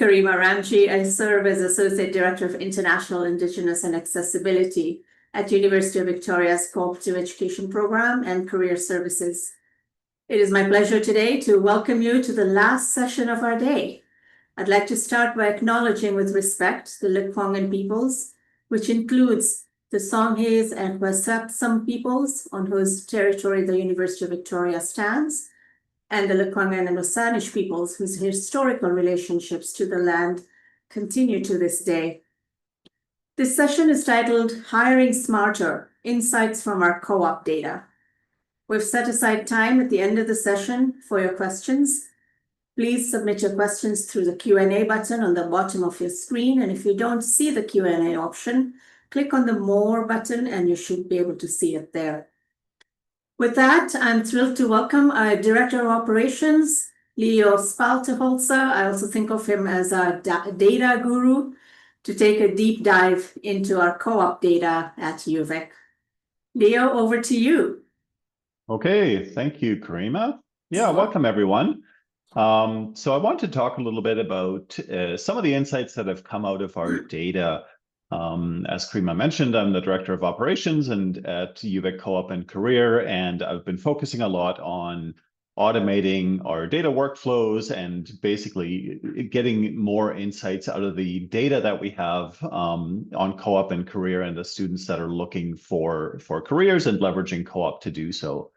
Karima Ramchi. I serve as Associate Director of International Indigenous and Accessibility at University of Victoria's Co-operative Education Program and Career Services. It is my pleasure today to welcome you to the last session of our day. I'd like to start by acknowledging with respect the Lekwungen peoples, which includes the Songhees and Wasapsum peoples on whose territory the University of Victoria stands, and the Lekwungen and Osanish peoples whose historical relationships to the land continue to this day. This session is titled Hiring Smarter, Insights from Our Co-op Data. We've set aside time at the end of the session for your questions. Please submit your questions through the Q&A button on the bottom of your screen, and if you don't see the Q&A option, click on the More button and you should be able to see it there. With that, I'm thrilled to welcome our Director of Operations, Leo Spalteholz. I also think of him as a data guru, to take a deep dive into our co-op data at UVic. Leo, over to you. Okay, thank you, Karima. Yeah, welcome everyone. So I want to talk a little bit about some of the insights that have come out of our data. As Karima mentioned, I'm the Director of Operations and at UVic Co-op and Career, and I've been focusing a lot on automating our data workflows and basically getting more insights out of the data that we have on Co-op and Career and the students that are looking for careers and leveraging Co-op to do so.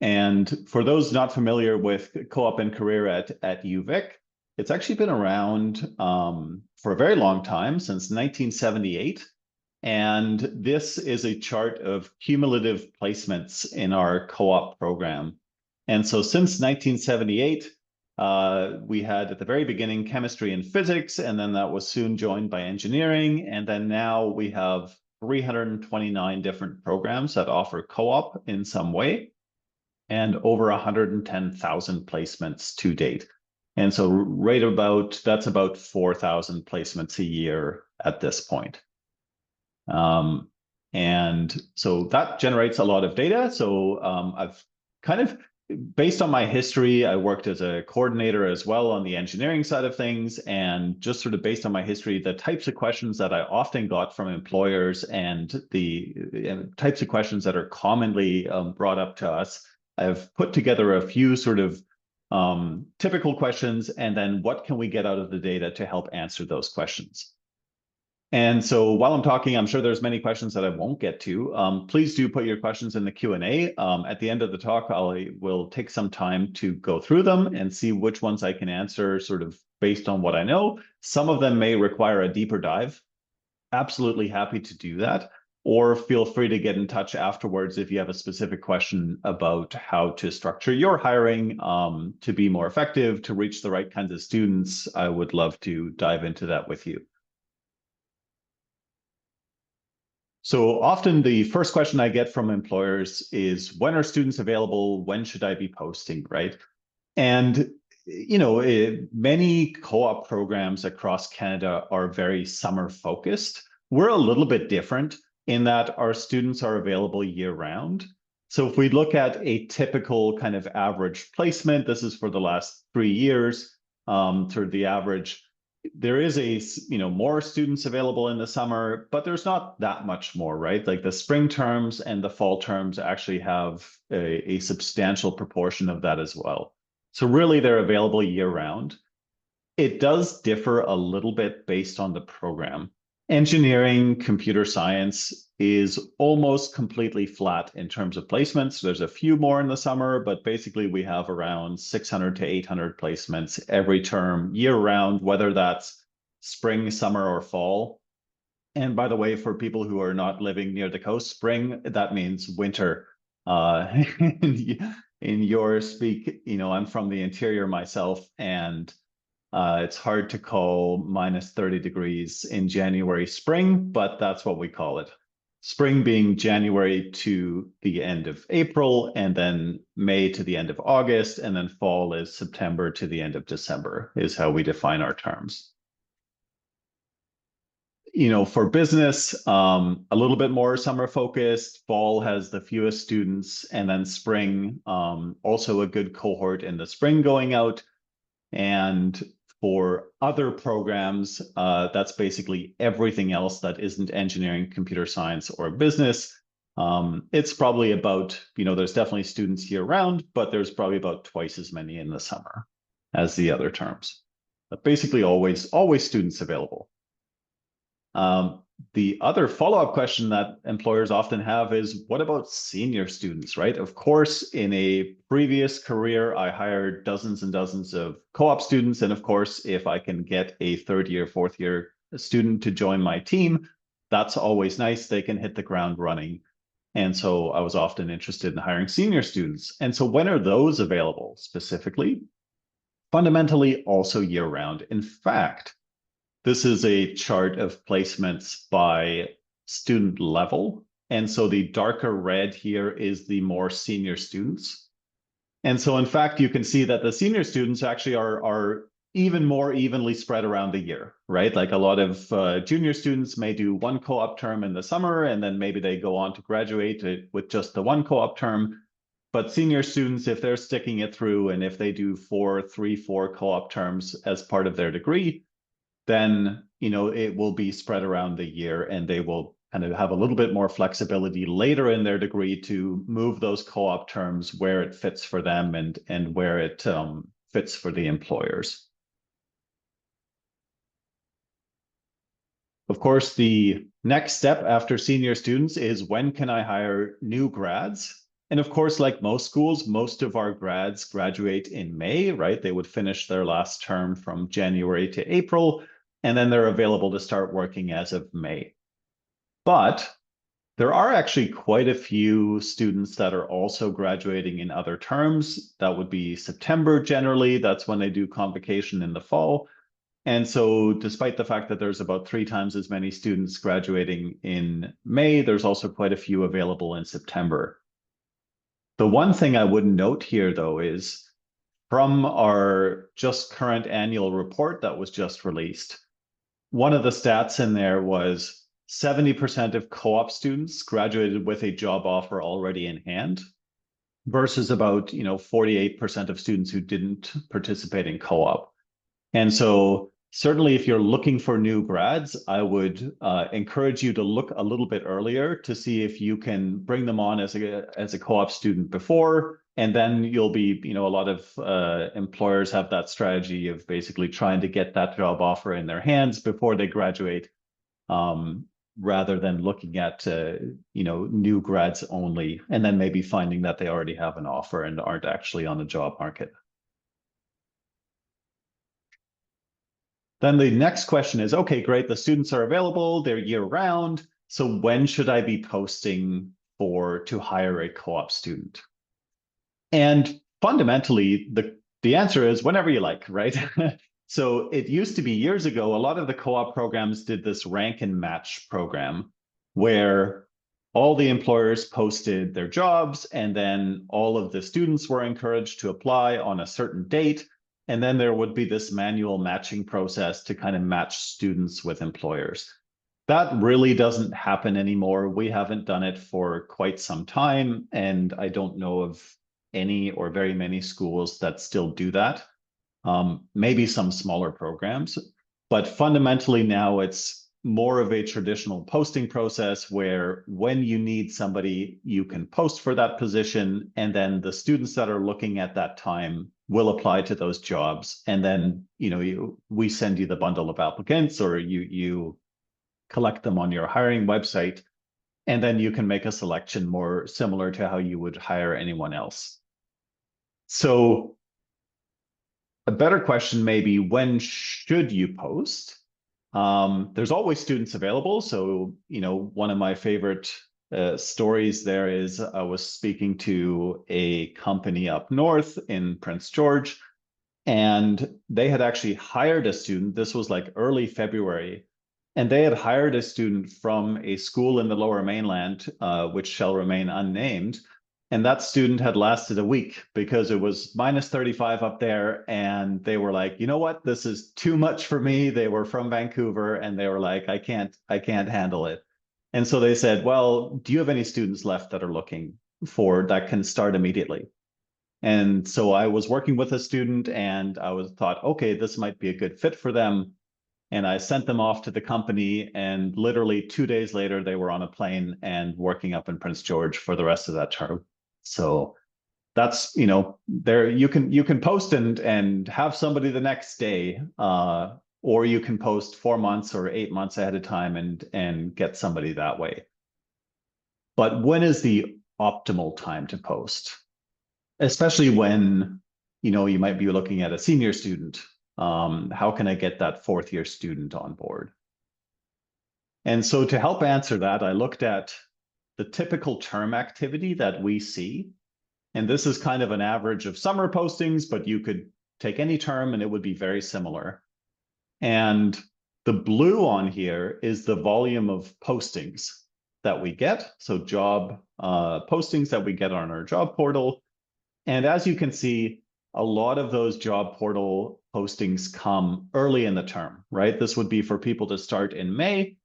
And for those not familiar with Co-op and Career at UVic, it's actually been around for a very long time, since 1978. And this is a chart of cumulative placements in our co-op program. And so since 1978, we had at the very beginning chemistry and physics, and then that was soon joined by engineering. And then now we have 329 different programs that offer co-op in some way, and over 110,000 placements to date. And so that's about 4,000 placements a year at this point. And so that generates a lot of data. So I've kind of, based on my history, I worked as a coordinator as well on the engineering side of things. And just sort of based on my history, the types of questions that I often got from employers and the types of questions that are commonly brought up to us, I've put together a few sort of typical questions, and then what can we get out of the data to help answer those questions. And so while I'm talking, I'm sure there's many questions that I won't get to. Please do put your questions in the Q&A. At the end of the talk, I will take some time to go through them and see which ones I can answer sort of based on what I know. Some of them may require a deeper dive. Absolutely happy to do that. Or feel free to get in touch afterwards if you have a specific question about how to structure your hiring to be more effective, to reach the right kinds of students. I would love to dive into that with you. So often the first question I get from employers is, when are students available? When should I be posting, right? And you know, many co-op programs across Canada are very summer focused. We're a little bit different in that our students are available year-round. So if we look at a typical kind of average placement, this is for the last 3 years, sort of the average, there is more students available in the summer, but there's not that much more, right? Like the spring terms and the fall terms actually have a substantial proportion of that as well. So really they're available year-round. It does differ a little bit based on the program. Engineering, computer science is almost completely flat in terms of placements. There's a few more in the summer, but basically we have around 600 to 800 placements every term, year-round, whether that's spring, summer, or fall. And by the way, for people who are not living near the coast, spring, that means winter. In your speak, I'm from the interior myself, and it's hard to call minus 30 degrees in January spring, but that's what we call it. Spring being January to the end of April, and then May to the end of August, and then fall is September to the end of December is how we define our terms. For business, a little bit more summer focused. Fall has the fewest students, and then spring, also a good cohort in the spring going out. And for other programs, that's basically everything else that isn't engineering, computer science, or business. It's probably about, there's definitely students year round, but there's probably about twice as many in the summer as the other terms. But basically always students available. The other follow-up question that employers often have is, what about senior students, right? Of course, in a previous career, I hired dozens and dozens of co-op students. And of course, if I can get a third year, fourth year student to join my team, that's always nice. They can hit the ground running. And so I was often interested in hiring senior students. And so when are those available specifically? Fundamentally, also year round. In fact, this is a chart of placements by student level. And so the darker red here is the more senior students. And so in fact, you can see that the senior students actually are even more evenly spread around the year, right? Like a lot of junior students may do one co-op term in the summer, and then maybe they go on to graduate with just the one co-op term. But senior students, if they're sticking it through, and if they do 4 co-op terms as part of their degree, then it will be spread around the year, and they will kind of have a little bit more flexibility later in their degree to move those co-op terms where it fits for them and where it fits for the employers. Of course, the next step after senior students is, when can I hire new grads? And of course, like most schools, most of our grads graduate in May, right? They would finish their last term from January to April, and then they're available to start working as of May. But there are actually quite a few students that are also graduating in other terms. That would be September generally. That's when they do convocation in the fall. And so despite the fact that there's about 3 times as many students graduating in May, there's also quite a few available in September. The one thing I would note here, though, is from our just current annual report that was just released, one of the stats in there was 70% of co-op students graduated with a job offer already in hand, versus about 48% of students who didn't participate in co-op. And so certainly if you're looking for new grads, I would encourage you to look a little bit earlier to see if you can bring them on as a co-op student before. And then you'll be, a lot of employers have that strategy of basically trying to get that job offer in their hands before they graduate, rather than looking at, new grads only, and then maybe finding that they already have an offer and aren't actually on the job market. Then the next question is, okay, great, the students are available, they're year round. So when should I be posting to hire a co-op student? And fundamentally, the answer is whenever you like, right? So it used to be years ago, a lot of the co-op programs did this rank and match program where all the employers posted their jobs, and then all of the students were encouraged to apply on a certain date. And then there would be this manual matching process to kind of match students with employers. That really doesn't happen anymore. We haven't done it for quite some time, and I don't know of any or very many schools that still do that. Maybe some smaller programs, but fundamentally now it's more of a traditional posting process where when you need somebody, you can post for that position, and then the students that are looking at that time will apply to those jobs. And then, we send you the bundle of applicants, or you collect them on your hiring website, and then you can make a selection more similar to how you would hire anyone else. So a better question may be, when should you post? There's always students available. So, one of my favorite stories there is I was speaking to a company up north in Prince George, and they had actually hired a student. This was like early February, and they had hired a student from a school in the Lower Mainland, which shall remain unnamed. And that student had lasted a week because it was -35 up there. And they were like, you know what, this is too much for me. They were from Vancouver, and they were like, I can't handle it. And so they said, well, do you have any students left that are looking that can start immediately? And so I was working with a student and thought, okay, this might be a good fit for them. And I sent them off to the company, and literally 2 days later, they were on a plane and working up in Prince George for the rest of that term. So that's, there you can post and have somebody the next day, or you can post 4 months or 8 months ahead of time and get somebody that way. But when is the optimal time to post? Especially when, you might be looking at a senior student. How can I get that 4th-year student on board? And so to help answer that, I looked at the typical term activity that we see. And this is kind of an average of summer postings, but you could take any term and it would be very similar. And the blue on here is the volume of postings that we get. So job postings that we get on our job portal. And as you can see, a lot of those job portal postings come early in the term, right? This would be for people to start in May.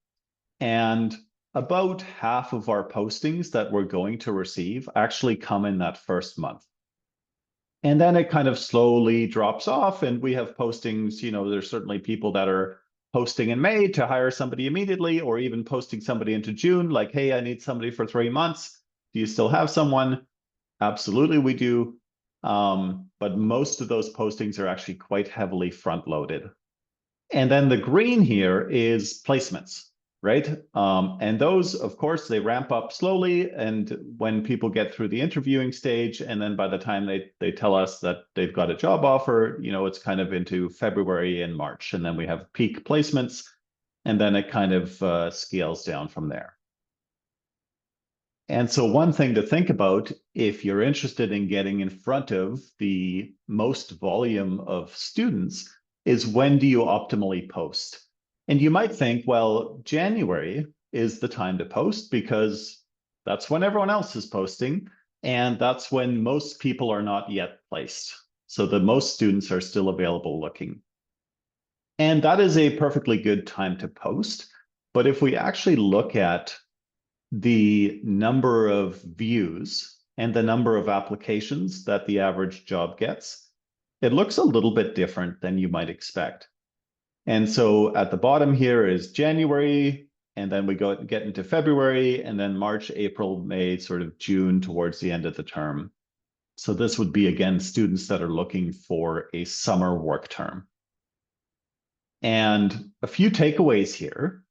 And about half of our postings that we're going to receive actually come in that first month. And then it kind of slowly drops off, and we have postings, there's certainly people that are posting in May to hire somebody immediately, or even posting somebody into June, like, hey, I need somebody for 3 months. Do you still have someone? Absolutely, we do. But most of those postings are actually quite heavily front-loaded. And then the green here is placements, right? And those, of course, they ramp up slowly. And when people get through the interviewing stage, and then by the time they tell us that they've got a job offer, it's kind of into February and March. And then we have peak placements, and then it kind of scales down from there. And so one thing to think about if you're interested in getting in front of the most volume of students is, when do you optimally post? And you might think, well, January is the time to post because that's when everyone else is posting, and that's when most people are not yet placed. So the most students are still available looking. And that is a perfectly good time to post. But if we actually look at the number of views and the number of applications that the average job gets, it looks a little bit different than you might expect. And so at the bottom here is January, and then we get into February, and then March, April, May, sort of June towards the end of the term. So this would be, again, students that are looking for a summer work term. And a few takeaways here.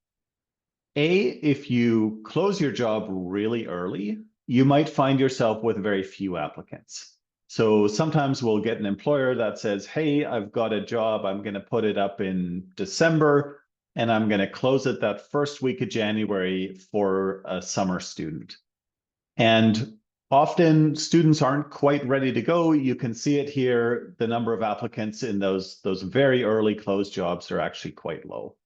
If you close your job really early, you might find yourself with very few applicants. So sometimes we'll get an employer that says, hey, I've got a job, I'm going to put it up in December, and I'm going to close it that first week of January for a summer student. And often students aren't quite ready to go. You can see it here. The number of applicants in those very early closed jobs are actually quite low.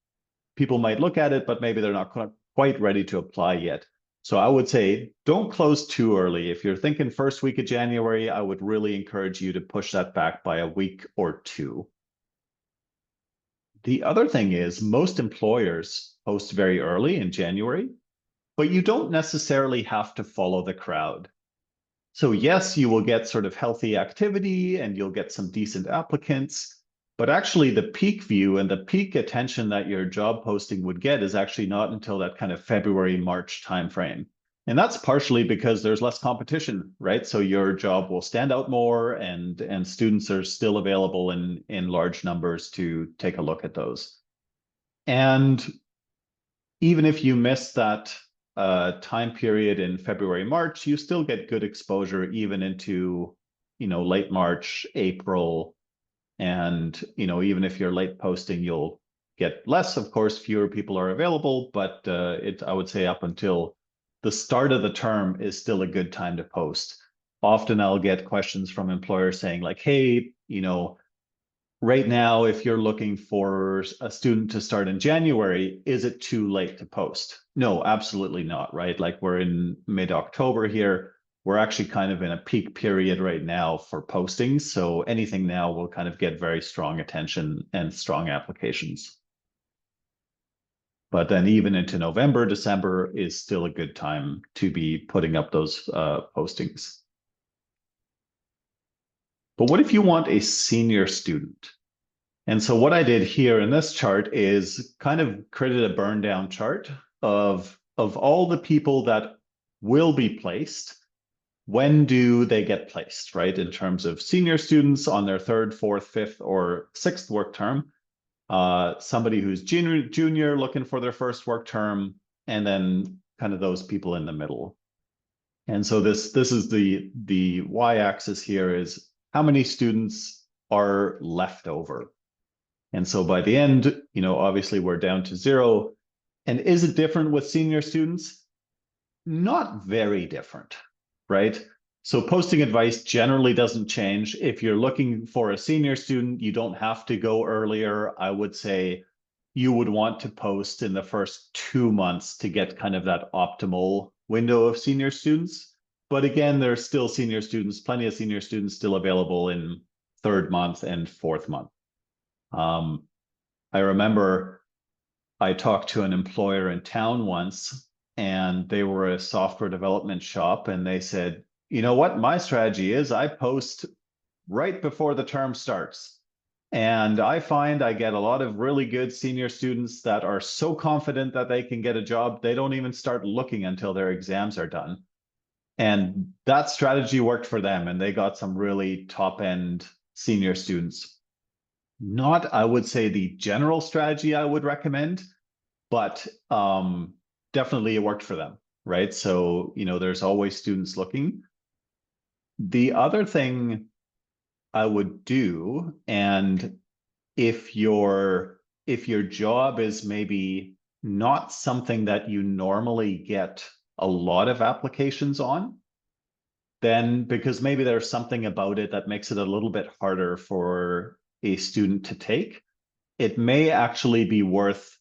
People might look at it, but maybe they're not quite ready to apply yet. So I would say don't close too early. If you're thinking first week of January, I would really encourage you to push that back by a week or two. The other thing is, most employers post very early in January, but you don't necessarily have to follow the crowd. So yes, you will get sort of healthy activity and you'll get some decent applicants. But actually, the peak view and the peak attention that your job posting would get is actually not until that kind of February, March timeframe. And that's partially because there's less competition, right? So your job will stand out more, and students are still available in large numbers to take a look at those. And even if you miss that time period in February, March, you still get good exposure even into, late March, April. And, even if you're late posting, you'll get less, of course, fewer people are available, but I would say up until the start of the term is still a good time to post. Often I'll get questions from employers saying like, hey, right now, if you're looking for a student to start in January, is it too late to post? No, absolutely not, right? Like, we're in mid-October here. We're actually kind of in a peak period right now for postings. So anything now will kind of get very strong attention and strong applications. But then even into November, December is still a good time to be putting up those postings. But what if you want a senior student? And so what I did here in this chart is kind of created a burn down chart of all the people that will be placed. When do they get placed, right? In terms of senior students on their third, fourth, fifth, or sixth work term, somebody who's junior looking for their first work term, and then kind of those people in the middle. And so this is the y-axis here is how many students are left over. And so by the end, obviously we're down to 0. And is it different with senior students? Not very different, right? So posting advice generally doesn't change. If you're looking for a senior student, you don't have to go earlier. I would say you would want to post in the first 2 months to get kind of that optimal window of senior students. But again, there's still senior students, plenty of senior students still available in 3rd month and 4th month. I remember I talked to an employer in town once, and they were a software development shop, and they said, you know what, my strategy is I post right before the term starts. And I find I get a lot of really good senior students that are so confident that they can get a job, they don't even start looking until their exams are done. And that strategy worked for them, and they got some really top-end senior students. Not, I would say, the general strategy I would recommend, but definitely it worked for them, right? So, there's always students looking. The other thing I would do, and if your job is maybe not something that you normally get a lot of applications on, then because maybe there's something about it that makes it a little bit harder for a student to take, it may actually be worth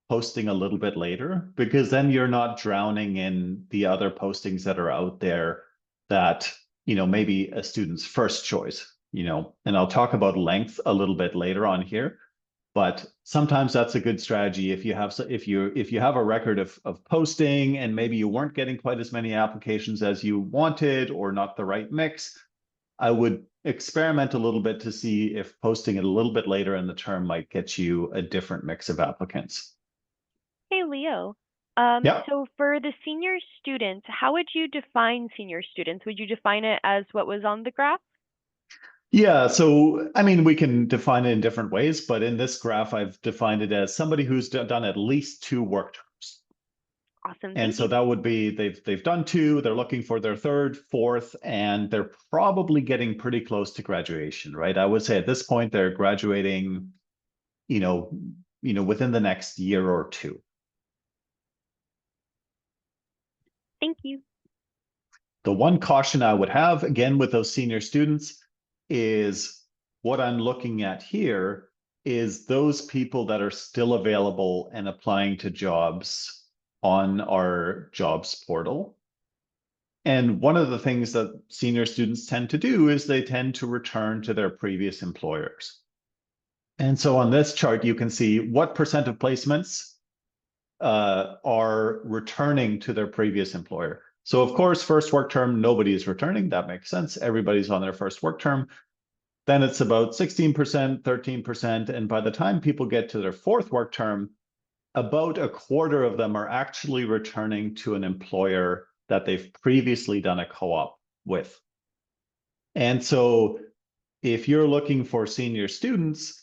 posting a little bit later, because then you're not drowning in the other postings that are out there that, maybe a student's first choice, and I'll talk about length a little bit later on here. But sometimes that's a good strategy if you have a record of posting and maybe you weren't getting quite as many applications as you wanted or not the right mix. I would experiment a little bit to see if posting it a little bit later in the term might get you a different mix of applicants. Hey, Leo. Yeah. So for the senior students, how would you define senior students? Would you define it as what was on the graph? Yeah, so I mean, we can define it in different ways, but in this graph, I've defined it as somebody who's done at least 2 work terms. Awesome, And thank so you. that would be they've done 2, they're looking for their 3rd, 4th, and they're probably getting pretty close to graduation, right? I would say at this point they're graduating, within the next year or 2. Thank you. The one caution I would have, again, with those senior students is what I'm looking at here is those people that are still available and applying to jobs on our jobs portal. And one of the things that senior students tend to do is they tend to return to their previous employers. And so on this chart, you can see what percent of placements are returning to their previous employer. So of course, first work term, nobody is returning. That makes sense. Everybody's on their first work term. Then it's about 16%, 13%. And by the time people get to their 4th work term, about a quarter of them are actually returning to an employer that they've previously done a co-op with. And so if you're looking for senior students,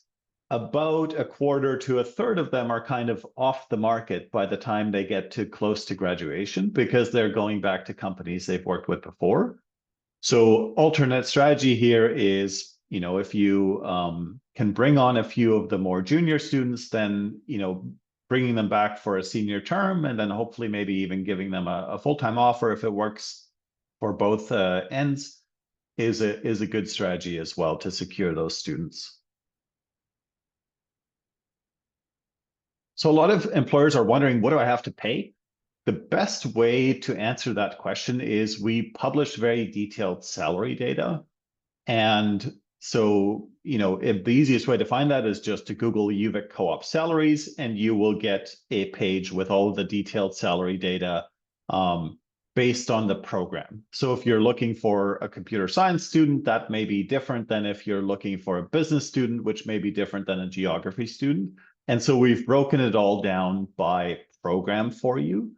about a quarter to a third of them are kind of off the market by the time they get to close to graduation because they're going back to companies they've worked with before. So alternate strategy here is, if you can bring on a few of the more junior students, then, bringing them back for a senior term, and then hopefully maybe even giving them a full-time offer if it works for both ends is a good strategy as well to secure those students. So a lot of employers are wondering, what do I have to pay? The best way to answer that question is we publish very detailed salary data. And so, the easiest way to find that is just to Google UVic co-op salaries, and you will get a page with all of the detailed salary data. based on the program. So if you're looking for a computer science student, that may be different than if you're looking for a business student, which may be different than a geography student. And so we've broken it all down by program for you.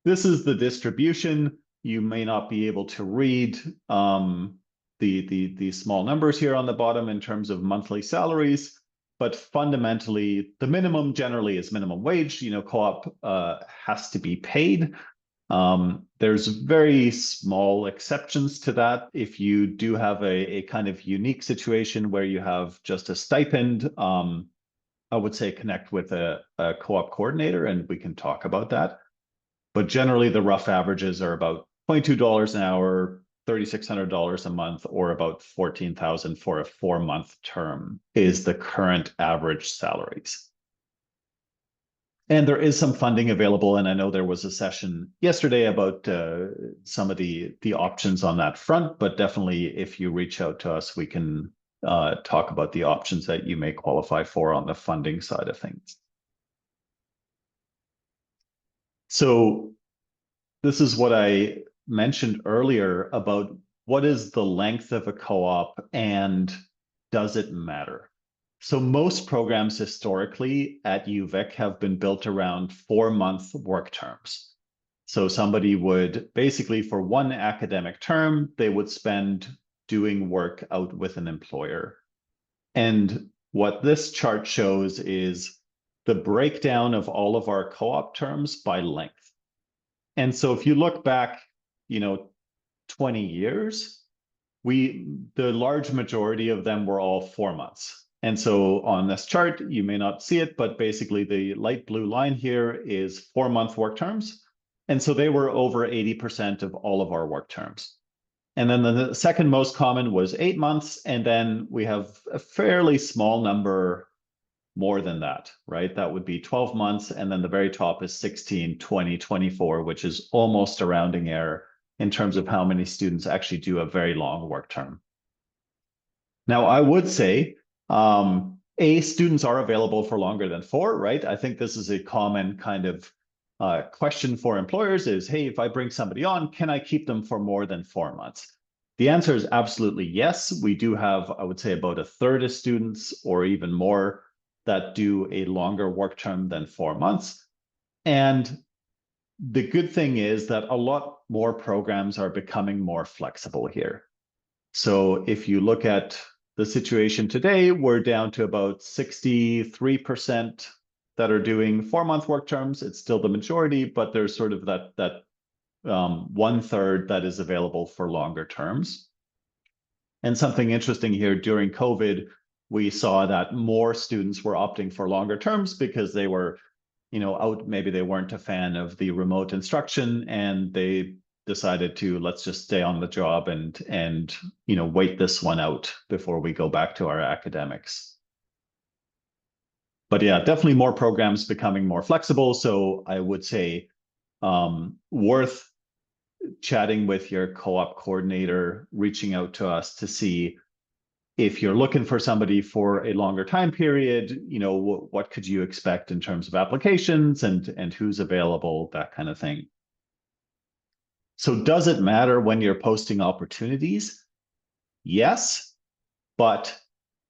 This is the distribution. You may not be able to read the small numbers here on the bottom in terms of monthly salaries, but fundamentally, the minimum generally is minimum wage. You know, co-op has to be paid. There's very small exceptions to that. If you do have a kind of unique situation where you have just a stipend, I would say connect with a co-op coordinator and we can talk about that. But generally, the rough averages are about $22 an hour, $3,600 a month, or about $14,000 for a 4-month term is the current average salaries. And there is some funding available, and I know there was a session yesterday about some of the options on that front, but definitely if you reach out to us, we can talk about the options that you may qualify for on the funding side of things. So this is what I mentioned earlier about what is the length of a co-op and does it matter? So most programs historically at UVic have been built around 4-month work terms. So somebody would basically for one academic term, they would spend doing work out with an employer. And what this chart shows is the breakdown of all of our co-op terms by length. And so if you look back, 20 years, the large majority of them were all 4 months. And so on this chart, you may not see it, but basically the light blue line here is 4-month work terms. And so they were over 80% of all of our work terms. And then the second most common was 8 months. And then we have a fairly small number more than that, right? That would be 12 months. And then the very top is 16, 20, 24, which is almost a rounding error in terms of how many students actually do a very long work term. Now, I would say, students are available for longer than 4, right? I think this is a common kind of question for employers is, hey, if I bring somebody on, can I keep them for more than 4 months? The answer is absolutely yes. We do have, I would say, about a third of students or even more that do a longer work term than 4 months. And the good thing is that a lot more programs are becoming more flexible here. So if you look at the situation today, we're down to about 63% that are doing 4-month work terms. It's still the majority, but there's sort of that 1/3 that is available for longer terms. And something interesting here, during COVID, we saw that more students were opting for longer terms because they were, out, maybe they weren't a fan of the remote instruction and they decided to, let's just stay on the job and wait this one out before we go back to our academics. But yeah, definitely more programs becoming more flexible. So I would say worth chatting with your co-op coordinator, reaching out to us to see if you're looking for somebody for a longer time period, what could you expect in terms of applications and who's available, that kind of thing. So does it matter when you're posting opportunities? Yes, but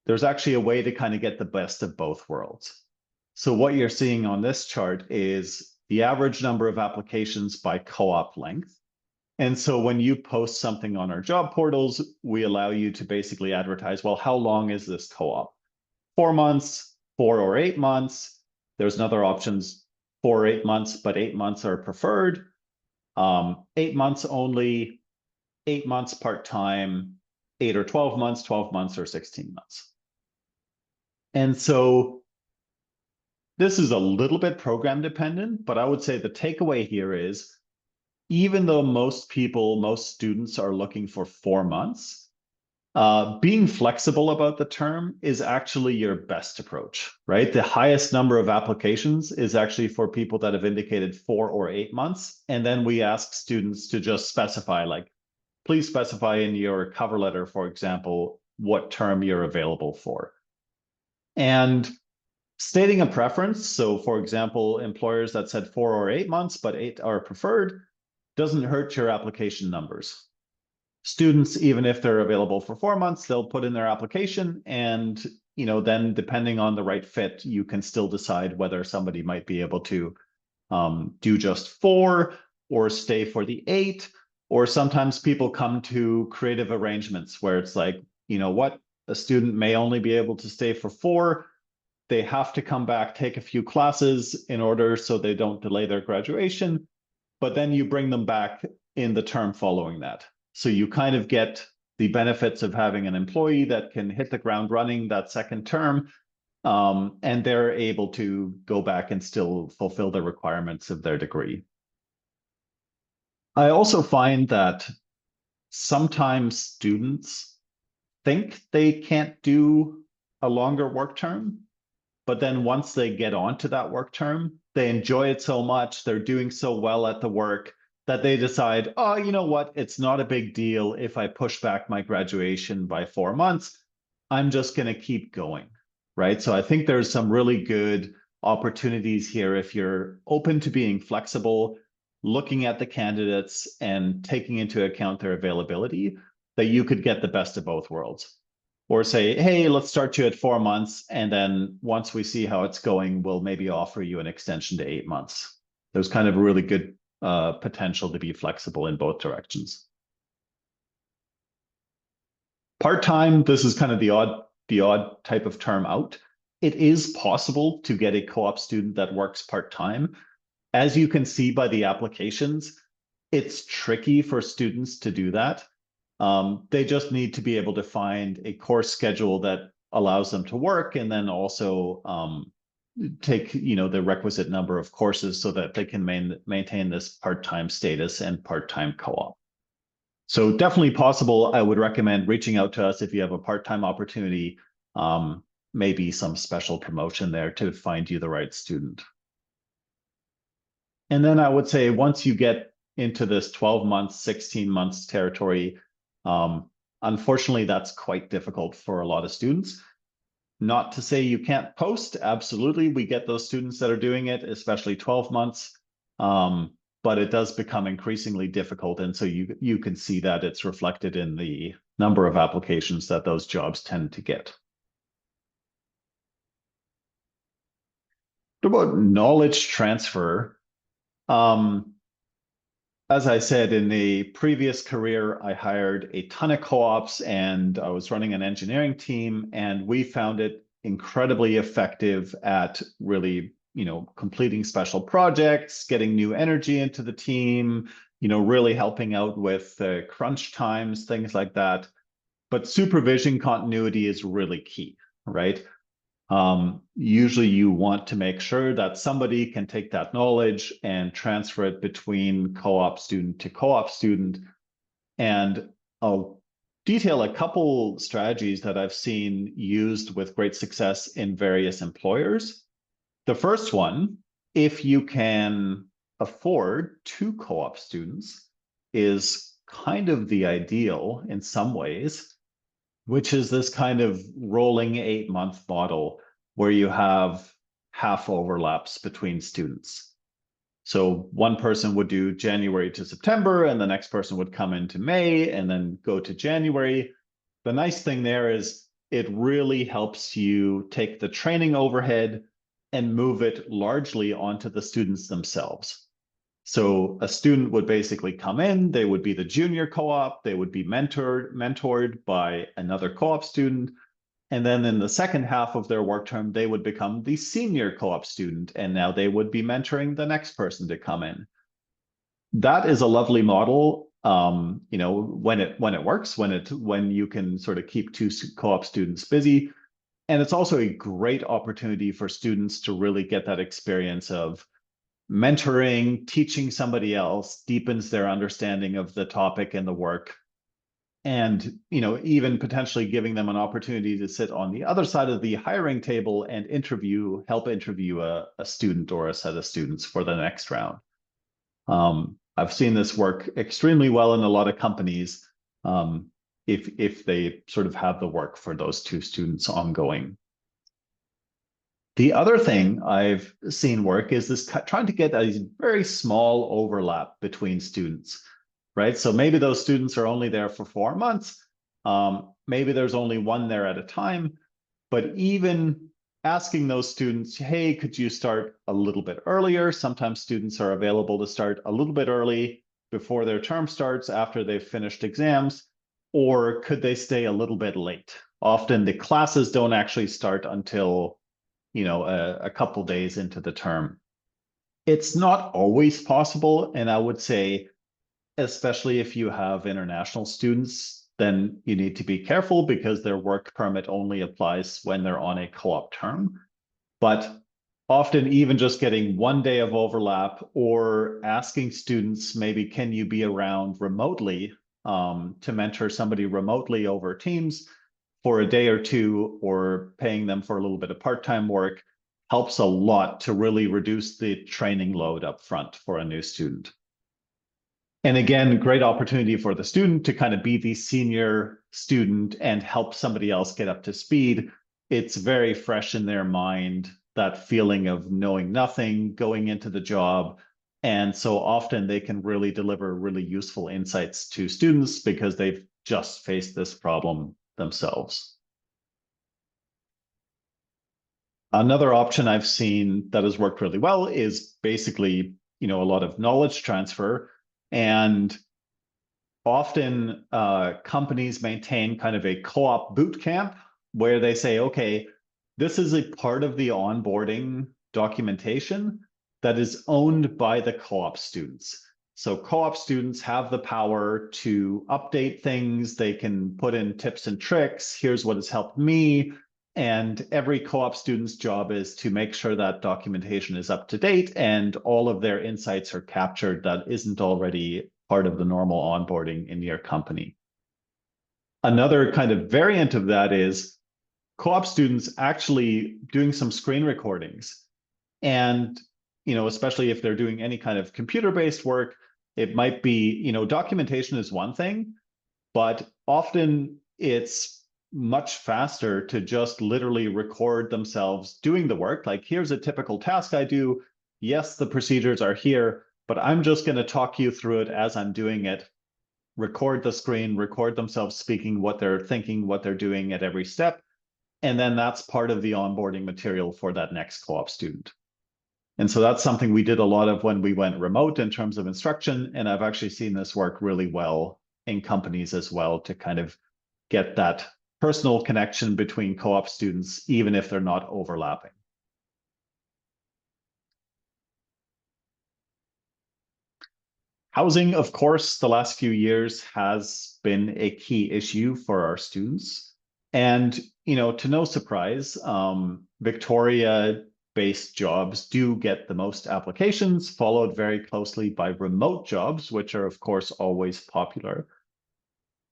there's actually a way to kind of get the best of both worlds. So what you're seeing on this chart is the average number of applications by co-op length. And so when you post something on our job portals, we allow you to basically advertise, well, how long is this co-op? 4 months, 4 or 8 months. There's another options, 4 or 8 months, but 8 months are preferred. 8 months only, 8 months part-time, 8 or 12 months, 12 months or 16 months. And so this is a little bit program dependent, but I would say the takeaway here is, even though most students are looking for 4 months, being flexible about the term is actually your best approach, right? The highest number of applications is actually for people that have indicated 4 or 8 months. And then we ask students to just specify, like, please specify in your cover letter, for example, what term you're available for. And stating a preference, so for example, employers that said 4 or 8 months, but 8 are preferred, doesn't hurt your application numbers. Students, even if they're available for 4 months, they'll put in their application, and then depending on the right fit, you can still decide whether somebody might be able to do just 4 or stay for the 8. Or sometimes people come to creative arrangements where it's like, what, a student may only be able to stay for 4. They have to come back, take a few classes in order so they don't delay their graduation, but then you bring them back in the term following that. So you kind of get the benefits of having an employee that can hit the ground running that second term, and they're able to go back and still fulfill the requirements of their degree. I also find that sometimes students think they can't do a longer work term, but then once they get onto that work term, they enjoy it so much, they're doing so well at the work, that they decide, oh, you know what, it's not a big deal if I push back my graduation by 4 months. I'm just going to keep going, right? So I think there's some really good opportunities here if you're open to being flexible, looking at the candidates and taking into account their availability, that you could get the best of both worlds. Or say, hey, let's start you at 4 months, and then once we see how it's going, we'll maybe offer you an extension to 8 months. There's kind of a really good potential to be flexible in both directions. Part-time, this is kind of the odd type of term out. It is possible to get a co-op student that works part-time. As you can see by the applications, it's tricky for students to do that. They just need to be able to find a course schedule that allows them to work, and then also take the requisite number of courses so that they can maintain this part-time status and part-time co-op. So definitely possible. I would recommend reaching out to us if you have a part-time opportunity, maybe some special promotion there to find you the right student. And then I would say once you get into this 12 months, 16 months territory, unfortunately, that's quite difficult for a lot of students. Not to say you can't post. Absolutely, we get those students that are doing it, especially 12 months. But it does become increasingly difficult. And so you can see that it's reflected in the number of applications that those jobs tend to get. What about knowledge transfer? As I said, in the previous career, I hired a ton of co-ops and I was running an engineering team, and we found it incredibly effective at really, completing special projects, getting new energy into the team, really helping out with crunch times, things like that. But supervision continuity is really key, right? Usually you want to make sure that somebody can take that knowledge and transfer it between co-op student to co-op student. And I'll detail a couple strategies that I've seen used with great success in various employers. The first one, if you can afford 2 co-op students, is kind of the ideal in some ways, which is this kind of rolling 8-month model where you have half overlaps between students. So one person would do January to September, and the next person would come into May and then go to January. The nice thing there is it really helps you take the training overhead and move it largely onto the students themselves. So a student would basically come in, they would be the junior co-op, they would be mentored by another co-op student. And then in the second half of their work term, they would become the senior co-op student. And now they would be mentoring the next person to come in. That is a lovely model, when it works, when you can sort of keep 2 co-op students busy. And it's also a great opportunity for students to really get that experience of mentoring, teaching somebody else, deepens their understanding of the topic and the work. And, even potentially giving them an opportunity to sit on the other side of the hiring table and help interview a student or a set of students for the next round. I've seen this work extremely well in a lot of companies, if they sort of have the work for those 2 students ongoing. The other thing I've seen work is this trying to get a very small overlap between students, right? So maybe those students are only there for 4 months. Maybe there's only one there at a time, but even asking those students, hey, could you start a little bit earlier? Sometimes students are available to start a little bit early before their term starts, after they've finished exams, or could they stay a little bit late? Often the classes don't actually start until a couple days into the term. It's not always possible, and I would say, especially if you have international students, then you need to be careful because their work permit only applies when they're on a co-op term. But often even just getting 1 day of overlap or asking students, maybe, can you be around remotely to mentor somebody remotely over Teams for a day or two, or paying them for a little bit of part-time work, helps a lot to really reduce the training load up front for a new student. And again, great opportunity for the student to kind of be the senior student and help somebody else get up to speed. It's very fresh in their mind, that feeling of knowing nothing going into the job. And so often they can really deliver really useful insights to students because they've just faced this problem themselves. Another option I've seen that has worked really well is basically, a lot of knowledge transfer. And often companies maintain kind of a co-op boot camp where they say, okay, this is a part of the onboarding documentation that is owned by the co-op students. So co-op students have the power to update things. They can put in tips and tricks. Here's what has helped me. And every co-op student's job is to make sure that documentation is up to date and all of their insights are captured that isn't already part of the normal onboarding in your company. Another kind of variant of that is co-op students actually doing some screen recordings. And, especially if they're doing any kind of computer-based work, it might be, documentation is one thing, but often it's much faster to just literally record themselves doing the work. Like, here's a typical task I do. Yes, the procedures are here, but I'm just going to talk you through it as I'm doing it. Record the screen, record themselves speaking, what they're thinking, what they're doing at every step. And then that's part of the onboarding material for that next co-op student. And so that's something we did a lot of when we went remote in terms of instruction. And I've actually seen this work really well in companies as well, to kind of get that personal connection between co-op students, even if they're not overlapping. Housing, of course, the last few years has been a key issue for our students. And, to no surprise, Victoria-based jobs do get the most applications, followed very closely by remote jobs, which are, of course, always popular.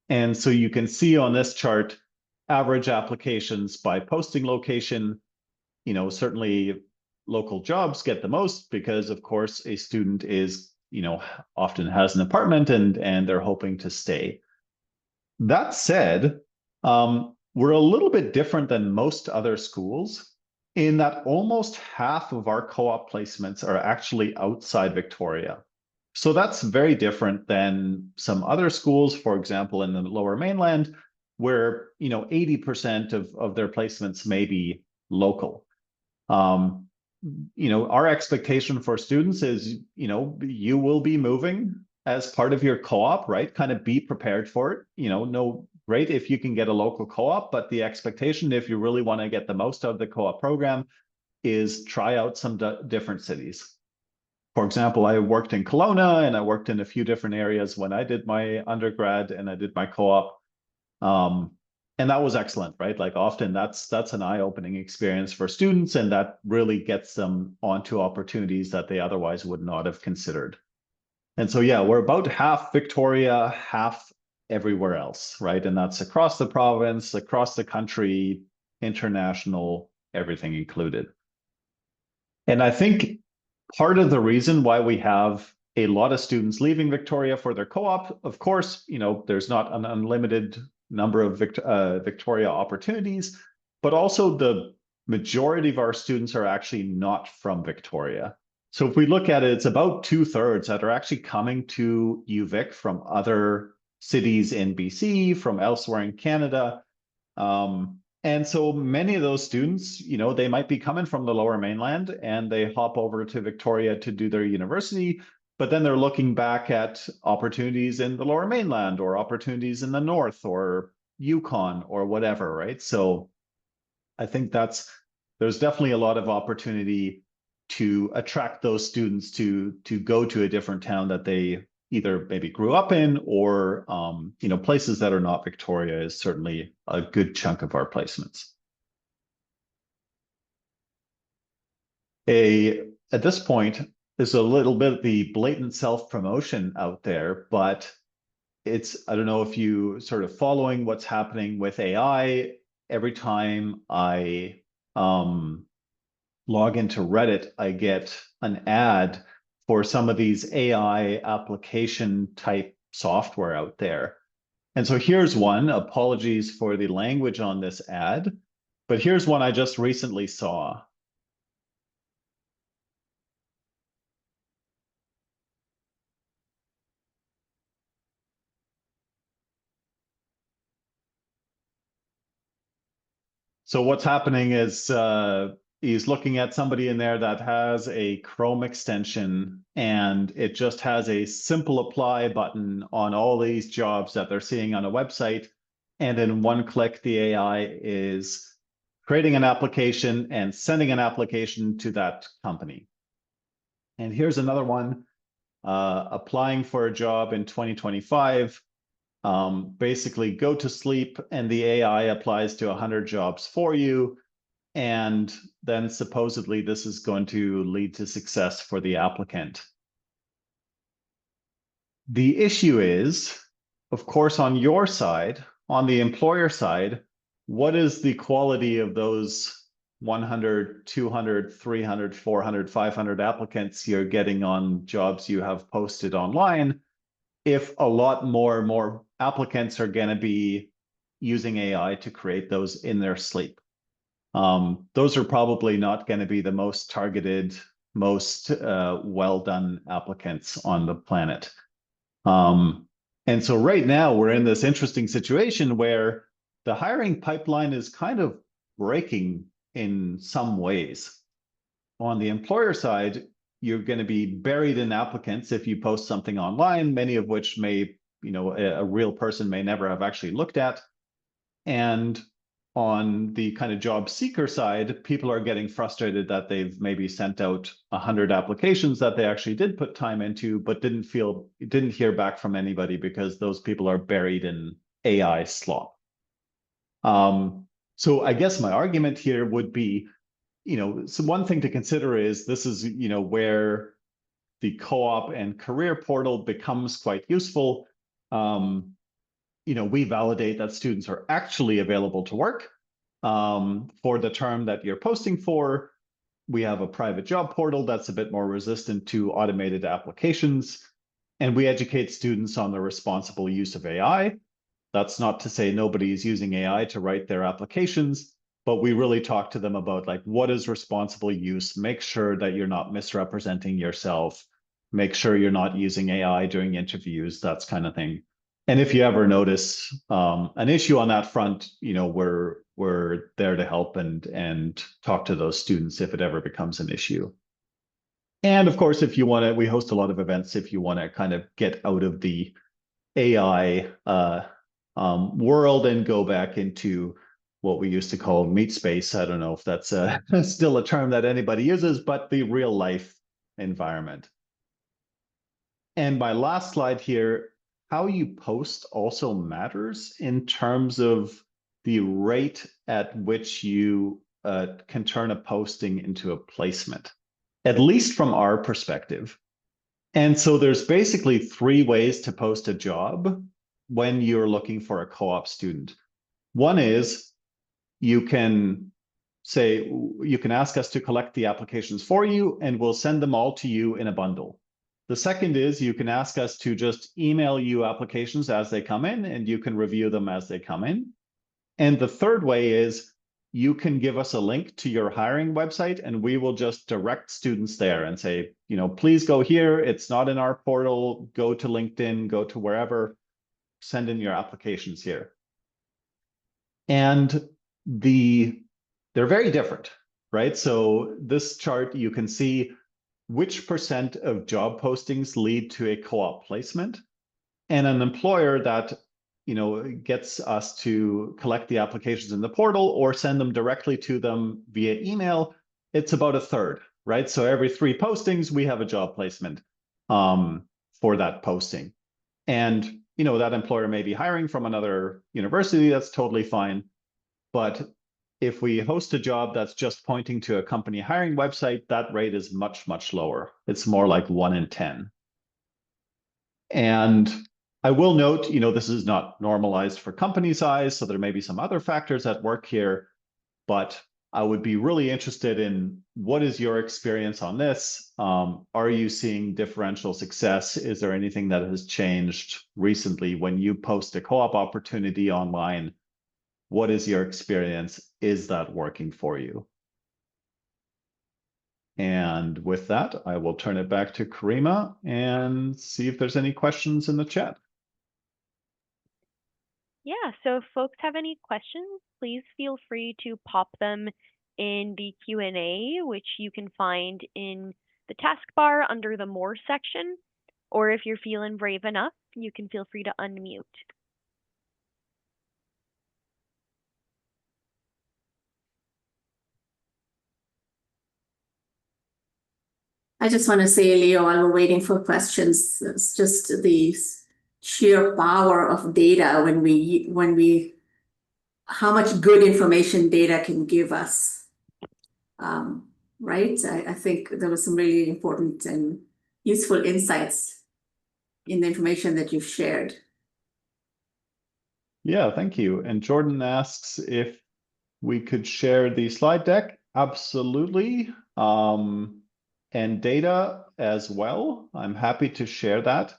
And so you can see on this chart, average applications by posting location. Certainly local jobs get the most because, of course, a student is, often has an apartment and they're hoping to stay. That said, we're a little bit different than most other schools in that almost half of our co-op placements are actually outside Victoria. So that's very different than some other schools, for example, in the Lower Mainland, where 80% of their placements may be local. Our expectation for students is, you will be moving as part of your co-op, right? Kind of be prepared for it. No, great if you can get a local co-op, but the expectation, if you really want to get the most out of the co-op program, is try out some different cities. For example, I worked in Kelowna and I worked in a few different areas when I did my undergrad and I did my co-op. And that was excellent, right? Like, often that's an eye-opening experience for students, and that really gets them onto opportunities that they otherwise would not have considered. And so, yeah, we're about half Victoria, half everywhere else, right? And that's across the province, across the country, international, everything included. And I think part of the reason why we have a lot of students leaving Victoria for their co-op, of course, there's not an unlimited number of Victoria opportunities, but also the majority of our students are actually not from Victoria. So if we look at it, it's about 2/3 that are actually coming to UVic from other cities in BC, from elsewhere in Canada. And so many of those students, they might be coming from the Lower Mainland and they hop over to Victoria to do their university, but then they're looking back at opportunities in the Lower Mainland or opportunities in the North or Yukon or whatever, right? So I think there's definitely a lot of opportunity to attract those students to go to a different town that they either maybe grew up in or places that are not Victoria is certainly a good chunk of our placements. At this point, there's a little bit of the blatant self-promotion out there, but I don't know if you sort of following what's happening with AI. Every time I log into Reddit, I get an ad for some of these AI application type software out there. And so here's one. Apologies for the language on this ad, but here's one I just recently saw. So what's happening is he's looking at somebody in there that has a Chrome extension, and it just has a simple apply button on all these jobs that they're seeing on a website. And in one click, the AI is creating an application and sending an application to that company. And here's another one, applying for a job in 2025. Basically go to sleep and the AI applies to 100 jobs for you. And then supposedly this is going to lead to success for the applicant. The issue is, of course, on your side, on the employer side, what is the quality of those 100, 200, 300, 400, 500 applicants you're getting on jobs you have posted online if a lot more applicants are going to be using AI to create those in their sleep? Those are probably not going to be the most targeted, most well-done applicants on the planet. And so right now we're in this interesting situation where the hiring pipeline is kind of breaking in some ways. On the employer side, you're going to be buried in applicants if you post something online, many of which may, a real person may never have actually looked at. And on the kind of job seeker side, people are getting frustrated that they've maybe sent out 100 applications that they actually did put time into, but didn't hear back from anybody because those people are buried in AI slop. So I guess my argument here would be, so one thing to consider is this is, where the co-op and career portal becomes quite useful. We validate that students are actually available to work for the term that you're posting for. We have a private job portal that's a bit more resistant to automated applications, and we educate students on the responsible use of AI. That's not to say nobody is using AI to write their applications, but we really talk to them about what is responsible use. Make sure that you're not misrepresenting yourself. Make sure you're not using AI during interviews, that kind of thing. And if you ever notice an issue on that front, we're there to help and talk to those students if it ever becomes an issue. And of course, if you want to, we host a lot of events if you want to kind of get out of the AI world and go back into what we used to call meat space. I don't know if that's still a term that anybody uses, but the real life environment. And my last slide here, how you post also matters in terms of the rate at which you can turn a posting into a placement, at least from our perspective. And so there's basically 3 ways to post a job when you're looking for a co-op student. One is you can ask us to collect the applications for you and we'll send them all to you in a bundle. The second is you can ask us to just email you applications as they come in and you can review them as they come in. And the third way is you can give us a link to your hiring website and we will just direct students there and say, please go here. It's not in our portal. Go to LinkedIn, go to wherever, send in your applications here. And they're very different, right? So this chart, you can see which % of job postings lead to a co-op placement, and an employer that gets us to collect the applications in the portal or send them directly to them via email. It's about a third, right? So every 3 postings, we have a job placement for that posting. And that employer may be hiring from another university, that's totally fine. But if we host a job that's just pointing to a company hiring website, that rate is much, much lower. It's more like 1 in 10. And I will note, this is not normalized for company size, so there may be some other factors at work here, but I would be really interested in what is your experience on this? Are you seeing differential success? Is there anything that has changed recently when you post a co-op opportunity online? What is your experience? Is that working for you? And with that, I will turn it back to Karima and see if there's any questions in the chat. Yeah, so if folks have any questions, please feel free to pop them in the Q&A, which you can find in the taskbar under the More section, or if you're feeling brave enough, you can feel free to unmute. I just want to say, Leo, while we're waiting for questions, it's just the sheer power of data how much good information data can give us. Right? I think there was some really important and useful insights in the information that you've shared. Yeah, thank you. And Jordan asks if we could share the slide deck. Absolutely. And data as well. I'm happy to share that.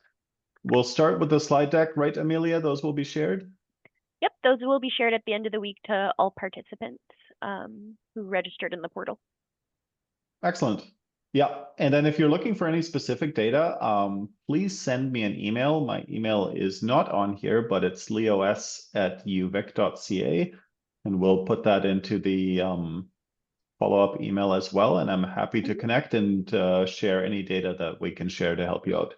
We'll start with the slide deck, right, Amelia? Those will be shared? Yep, those will be shared at the end of the week to all participants who registered in the portal. Excellent. Yeah, and then if you're looking for any specific data, please send me an email. My email is not on here, but it's leos@uvic.ca, and we'll put that into the follow-up email as well. And I'm happy to connect and share any data that we can share to help you out.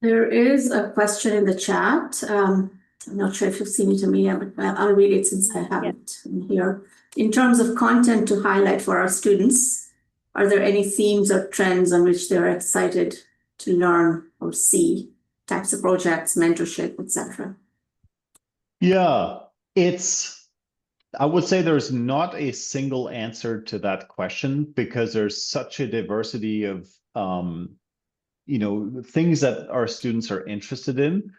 There is a question in the chat. I'm not sure if you've seen it, Amelia, but I'll read it since I have it here. In terms of content to highlight for our students, are there any themes or trends on which they're excited to learn or see? Types of projects, mentorship, etc. Yeah, I would say there's not a single answer to that question because there's such a diversity of things that our students are interested in.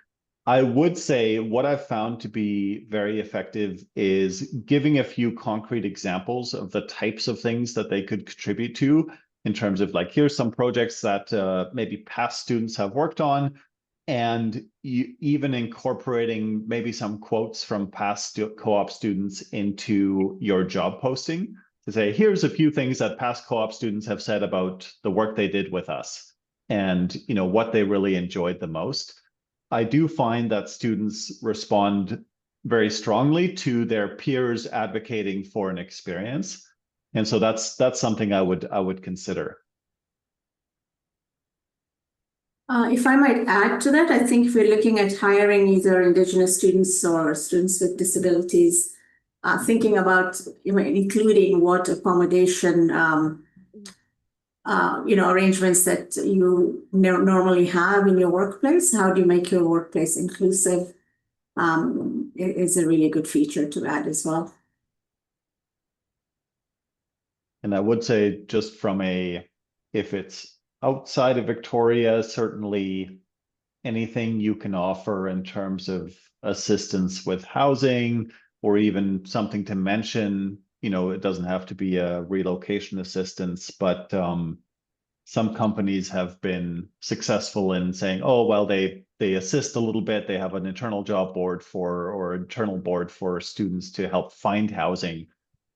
I would say what I've found to be very effective is giving a few concrete examples of the types of things that they could contribute to in terms of like, here's some projects that maybe past students have worked on, and even incorporating maybe some quotes from past co-op students into your job posting to say, here's a few things that past co-op students have said about the work they did with us and what they really enjoyed the most. I do find that students respond very strongly to their peers advocating for an experience. And so that's something I would consider. If I might add to that, I think if we're looking at hiring either Indigenous students or students with disabilities, thinking about including what accommodation arrangements that you normally have in your workplace. How do you make your workplace inclusive? Is a really good feature to add as well. And I would say just from if it's outside of Victoria, certainly anything you can offer in terms of assistance with housing or even something to mention, it doesn't have to be a relocation assistance, but some companies have been successful in saying, oh, well, they they assist a little bit. They have an internal job board or internal board for students to help find housing.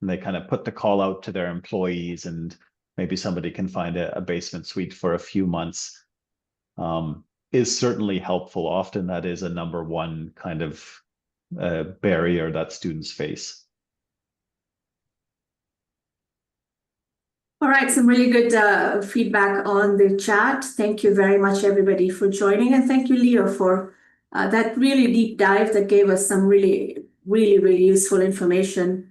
And they kind of put the call out to their employees, and maybe somebody can find a basement suite for a few months. Is certainly helpful. Often that is a number one kind of barrier that students face. All right, some really good feedback on the chat. Thank you very much, everybody, for joining. And thank you, Leo, for that really deep dive that gave us some really useful information.